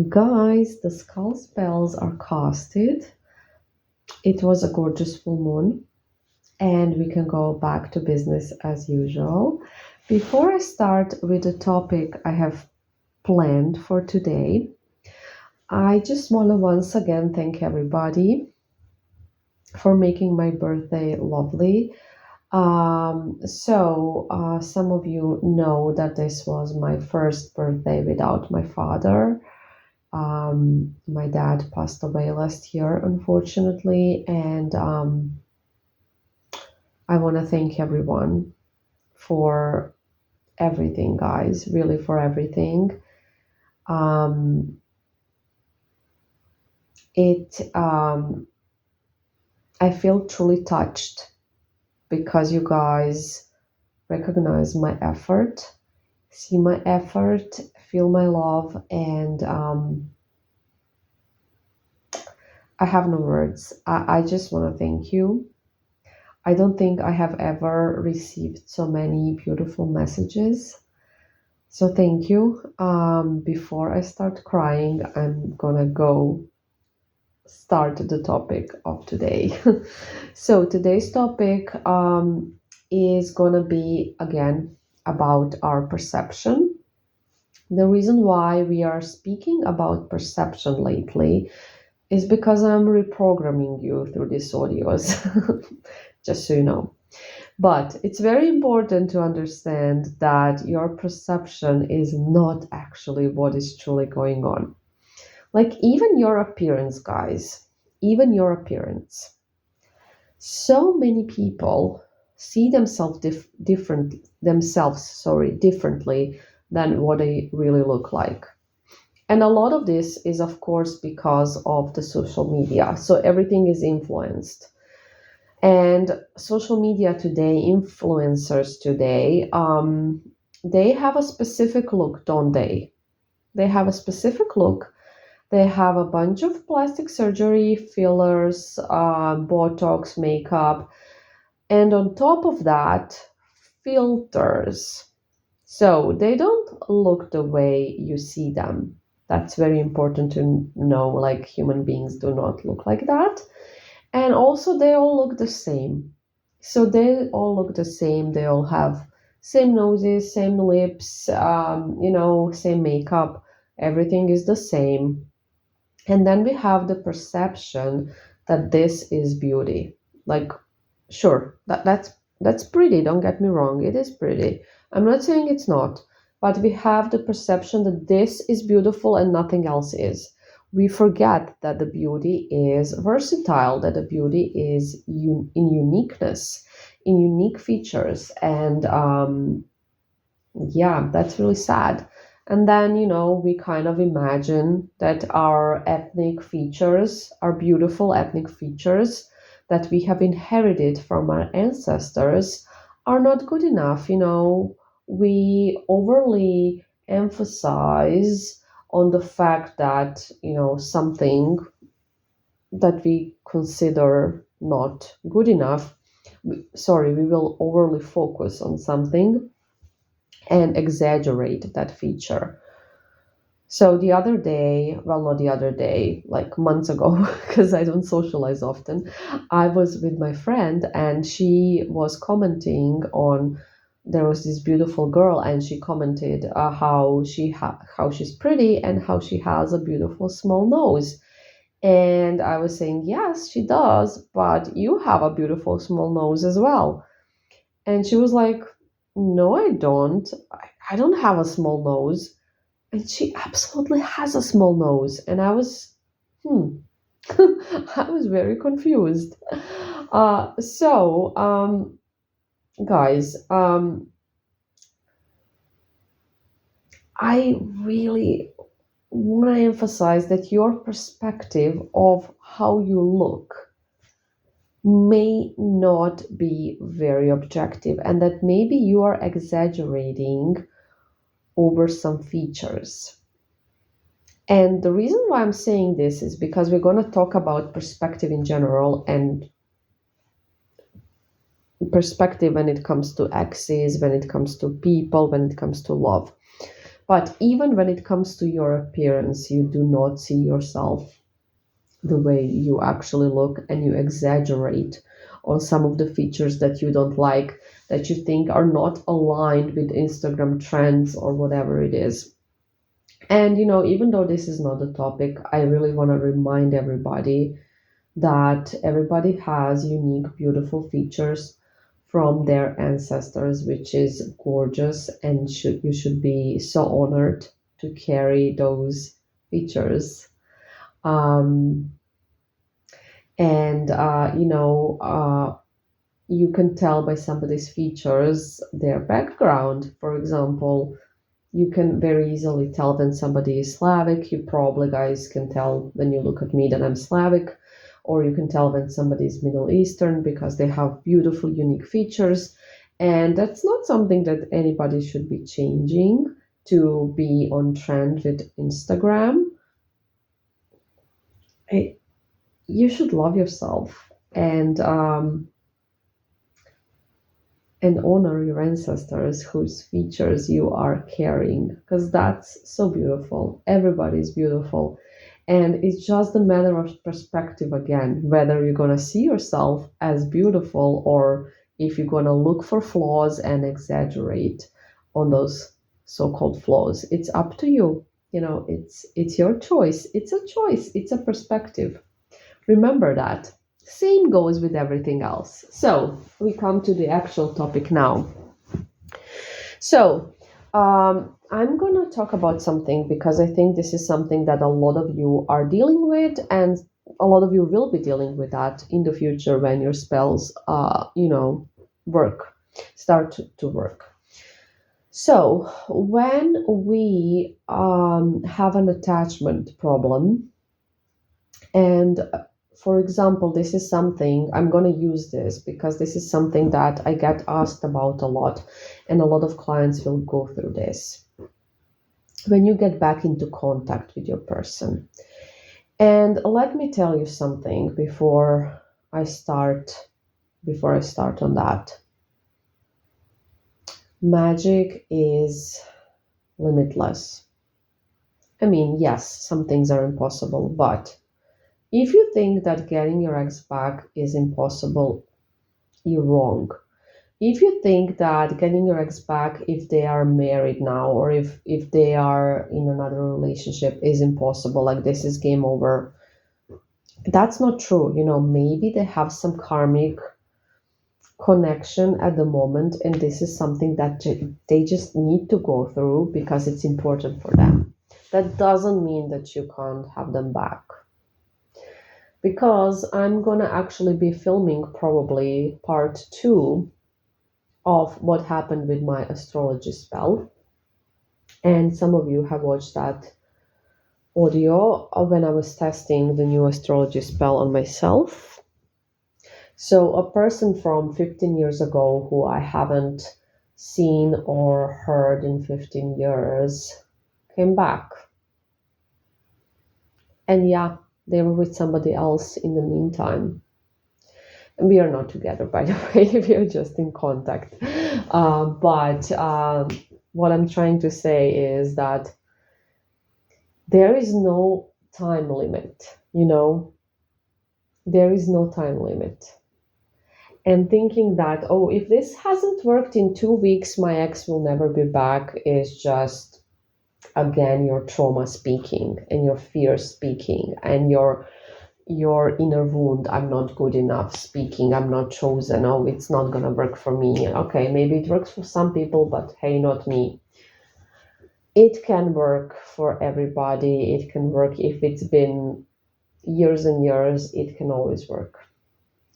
Guys, the skull spells are casted. It was a gorgeous full moon, and we can go back to business as usual. Before I start with the topic I have planned for today, I just want to once again thank everybody for making my birthday lovely. Some of you know that this was my first birthday without my father. My dad passed away last year, unfortunately, and I want to thank everyone for everything, guys, really for everything. Um, it I feel truly touched because you guys recognize my effort, see my effort, feel my love, and I have no words. I just want to thank you. I don't think I have ever received so many beautiful messages. So thank you. Before I start crying, I'm gonna go start the topic of today. So today's topic is gonna be again about our perception. The reason why we are speaking about perception lately is because I'm reprogramming you through these audios, just so you know. But it's very important to understand that your perception is not actually what is truly going on. Like, even your appearance, guys, even your appearance. So many people see differently than what they really look like. And a lot of this is, of course, because of the social media. So everything is influenced. And social media today, influencers today, they have a specific look, don't they? They have a specific look. They have a bunch of plastic surgery, fillers, Botox, makeup, and on top of that, filters. So they don't look the way you see them. That's very important to know. Like, human beings do not look like that. And also, they all look the same. So they all look the same. They all have same noses, same lips, same makeup. Everything is the same. And then we have the perception that this is beauty. Like, sure, that's pretty. Don't get me wrong. It is pretty. I'm not saying it's not, but we have the perception that this is beautiful and nothing else is. We forget that the beauty is versatile, that the beauty is in uniqueness, in unique features, and yeah, that's really sad. And then, we kind of imagine that our ethnic features, our beautiful ethnic features that we have inherited from our ancestors, are not good enough. We overly emphasize on the fact that, something that we consider not good enough, we will overly focus on something and exaggerate that feature. So the other day, well, not the other day, like months ago, because I don't socialize often, I was with my friend and she was commenting on. There was this beautiful girl, and she commented how she's pretty and how she has a beautiful small nose. And I was saying, yes, she does, but you have a beautiful small nose as well. And she was like, no, I don't. I don't have a small nose. And she absolutely has a small nose. And I was, hmm, I was very confused. Guys, I really want to emphasize that your perspective of how you look may not be very objective, and that maybe you are exaggerating over some features. And the reason why I'm saying this is because we're going to talk about perspective in general, and perspective when it comes to exes, when it comes to people, when it comes to love. But even when it comes to your appearance, you do not see yourself the way you actually look, and you exaggerate on some of the features that you don't like, that you think are not aligned with Instagram trends or whatever it is. And even though this is not the topic, I really want to remind everybody that everybody has unique, beautiful features from their ancestors, which is gorgeous, and you should be so honored to carry those features. Um, and you can tell by somebody's features their background. For example, you can very easily tell when somebody is Slavic. You probably guys can tell when you look at me that I'm Slavic, or you can tell when somebody is Middle Eastern because they have beautiful, unique features. And that's not something that anybody should be changing to be on trend with Instagram. You should love yourself and honor your ancestors whose features you are carrying, because that's so beautiful. Everybody's beautiful. And it's just a matter of perspective again, whether you're going to see yourself as beautiful or if you're going to look for flaws and exaggerate on those so-called flaws. It's up to you. It's your choice. It's a choice. It's a perspective. Remember that. Same goes with everything else. So we come to the actual topic now. So I'm going to talk about something because I think this is something that a lot of you are dealing with, and a lot of you will be dealing with that in the future when your spells, start to work. So when we have an attachment problem, and for example, this is something I'm going to use this because this is something that I get asked about a lot, and a lot of clients will go through this. When you get back into contact with your person, and let me tell you something before I start on that. Magic is limitless. I mean, yes, some things are impossible, but if you think that getting your ex back is impossible, you're wrong. If you think that getting your ex back, if they are married now or if they are in another relationship, is impossible, like this is game over, that's not true. Maybe they have some karmic connection at the moment, and this is something that they just need to go through because it's important for them. That doesn't mean that you can't have them back. Because I'm gonna actually be filming probably part 2 of what happened with my astrology spell. And some of you have watched that audio when I was testing the new astrology spell on myself. So a person from 15 years ago who I haven't seen or heard in 15 years came back. And yeah, they were with somebody else in the meantime. And we are not together, by the way, we are just in contact. But what I'm trying to say is that there is no time limit, There is no time limit. And thinking that, oh, if this hasn't worked in 2 weeks, my ex will never be back is just, again, your trauma speaking and your fear speaking and your inner wound, I'm not good enough speaking, I'm not chosen, oh, it's not gonna work for me. Okay, maybe it works for some people, but hey, not me. It can work for everybody. It can work if it's been years and years. It can always work.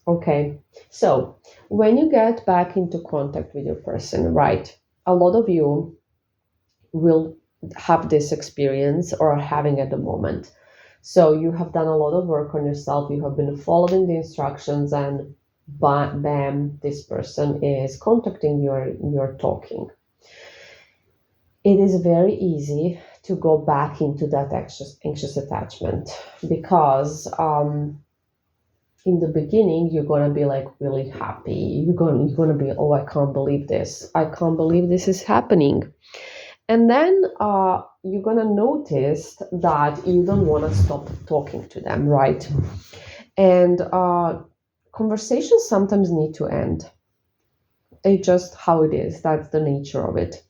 Okay, so when you get back into contact with your person, right, a lot of you will have this experience or are having at the moment. So you have done a lot of work on yourself, you have been following the instructions, and bam, this person is contacting you and you're talking. It is very easy to go back into that anxious attachment because in the beginning you're going to be like really happy. You're going to be, oh, I can't believe this. I can't believe this is happening. And then you're going to notice that you don't want to stop talking to them, right? And conversations sometimes need to end. It's just how it is. That's the nature of it.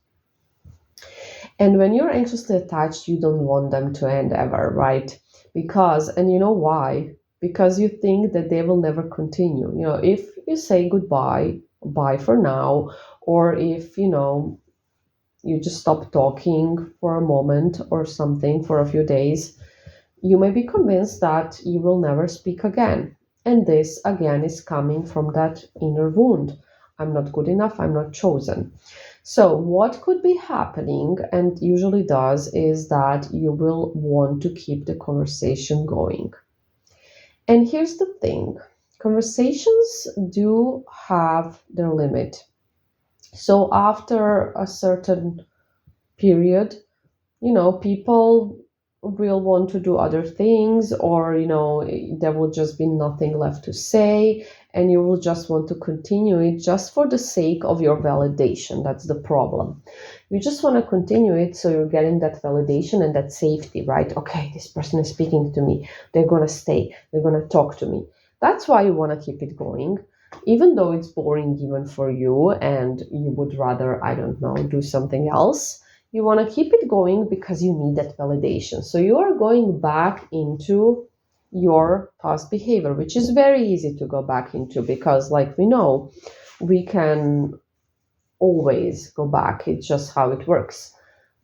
And when you're anxiously attached, you don't want them to end ever, right? Because, and you know why? Because you think that they will never continue. If you say goodbye, bye for now, or if, you just stop talking for a moment or something for a few days, you may be convinced that you will never speak again. And this, again, is coming from that inner wound. I'm not good enough, I'm not chosen. So, what could be happening, and usually does, is that you will want to keep the conversation going. And here's the thing, conversations do have their limit. So, after a certain period, people will want to do other things, or, there will just be nothing left to say, and you will just want to continue it just for the sake of your validation. That's the problem. You just want to continue it so you're getting that validation and that safety, right? Okay, this person is speaking to me. They're going to stay. They're going to talk to me. That's why you want to keep it going. Even though it's boring even for you and you would rather, I don't know, do something else, you want to keep it going because you need that validation. So you are going back into your past behavior, which is very easy to go back into because, like we know, we can always go back. It's just how it works.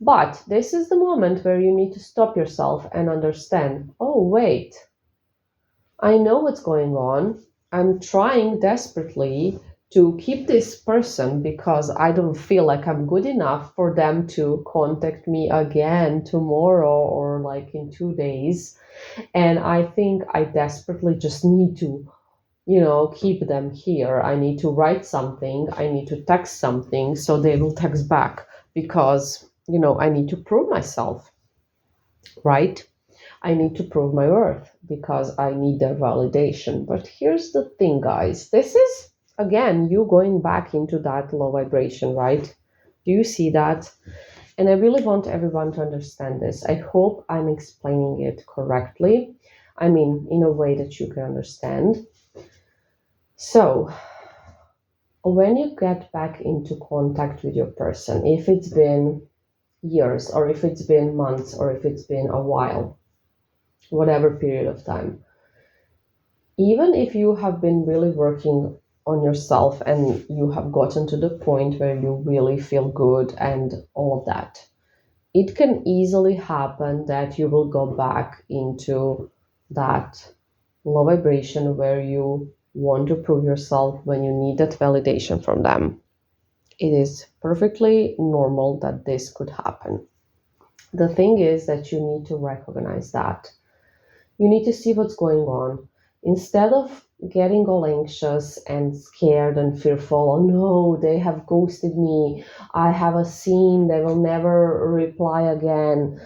But this is the moment where you need to stop yourself and understand, oh, wait, I know what's going on. I'm trying desperately to keep this person because I don't feel like I'm good enough for them to contact me again tomorrow or like in 2 days. And I think I desperately just need to, keep them here. I need to write something, I need to text something so they will text back because, I need to prove myself, right? I need to prove my worth because I need their validation. But here's the thing, guys. This is, again, you going back into that low vibration, right? Do you see that? And I really want everyone to understand this. I hope I'm explaining it correctly. I mean, in a way that you can understand. So, when you get back into contact with your person, if it's been years, or if it's been months, or if it's been a while, whatever period of time, even if you have been really working on yourself and you have gotten to the point where you really feel good and all of that, it can easily happen that you will go back into that low vibration where you want to prove yourself when you need that validation from them. It is perfectly normal that this could happen. The thing is that you need to recognize that. You need to see what's going on. Instead of getting all anxious and scared and fearful, oh no, they have ghosted me, I have a scene, they will never reply again.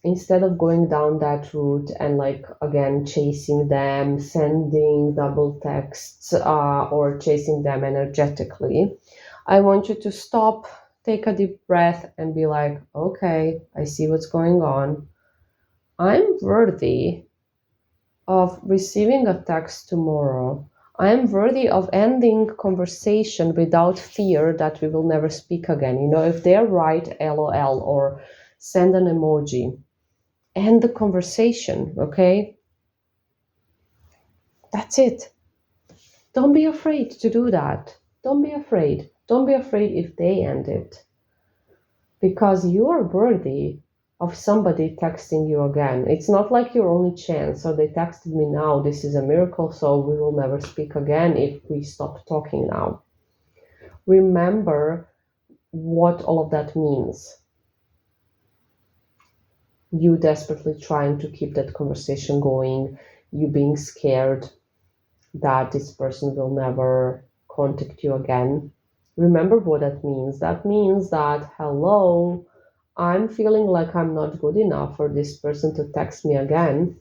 Instead of going down that route and like again chasing them, sending double texts, or chasing them energetically, I want you to stop, take a deep breath, and be like, okay, I see what's going on. I'm worthy of receiving a text tomorrow. I am worthy of ending conversation without fear that we will never speak again. If they're right, LOL, or send an emoji, end the conversation, okay? That's it. Don't be afraid to do that. Don't be afraid. Don't be afraid if they end it. Because you are worthy of somebody texting you again. It's not like your only chance. So they texted me now. This is a miracle. So we will never speak again if we stop talking now. Remember what all of that means. You desperately trying to keep that conversation going. You being scared that this person will never contact you again. Remember what that means. That means that, hello, I'm feeling like I'm not good enough for this person to text me again.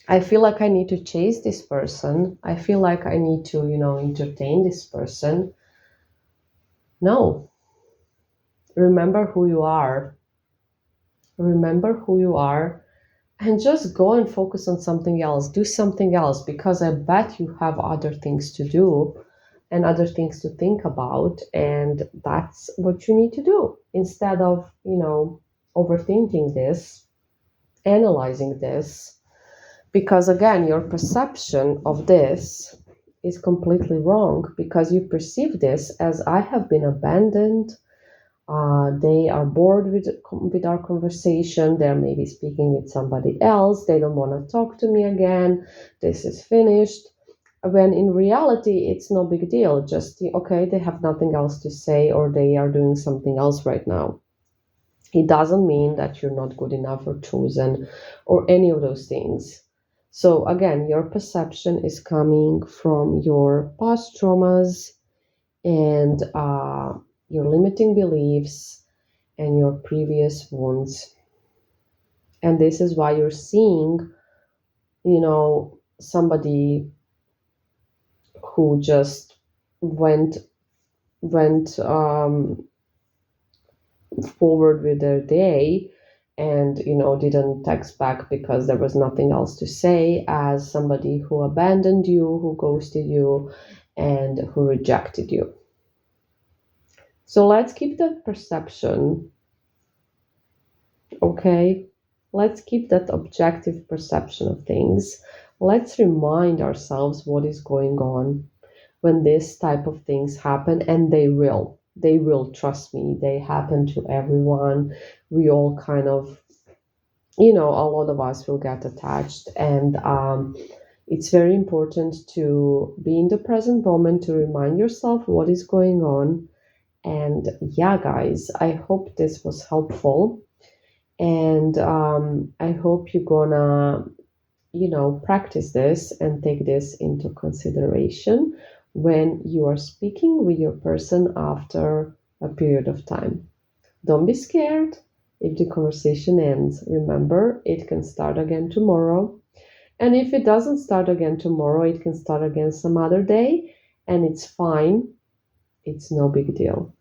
I feel like I need to chase this person. I feel like I need to, entertain this person. No. Remember who you are. Remember who you are, and just go and focus on something else. Do something else, because I bet you have other things to do and other things to think about, and that's what you need to do instead of, overthinking this, analyzing this, because again, your perception of this is completely wrong, because you perceive this as I have been abandoned. They are bored with our conversation. They're maybe speaking with somebody else. They don't want to talk to me again. This is finished. When in reality, it's no big deal. Just, okay, they have nothing else to say, or they are doing something else right now. It doesn't mean that you're not good enough or chosen or any of those things. So again, your perception is coming from your past traumas and your limiting beliefs and your previous wounds. And this is why you're seeing, somebody who just went forward with their day and didn't text back because there was nothing else to say, as somebody who abandoned you, who ghosted you, and who rejected you. So let's keep that perception, okay? Let's keep that objective perception of things. Let's remind ourselves what is going on when this type of things happen, and they will, trust me, they happen to everyone. We all kind of, a lot of us will get attached, and it's very important to be in the present moment, to remind yourself what is going on. And yeah, guys, I hope this was helpful, and I hope you're gonna practice this and take this into consideration when you are speaking with your person after a period of time. Don't be scared if the conversation ends. Remember, it can start again tomorrow. And if it doesn't start again tomorrow, it can start again some other day, and it's fine. It's no big deal.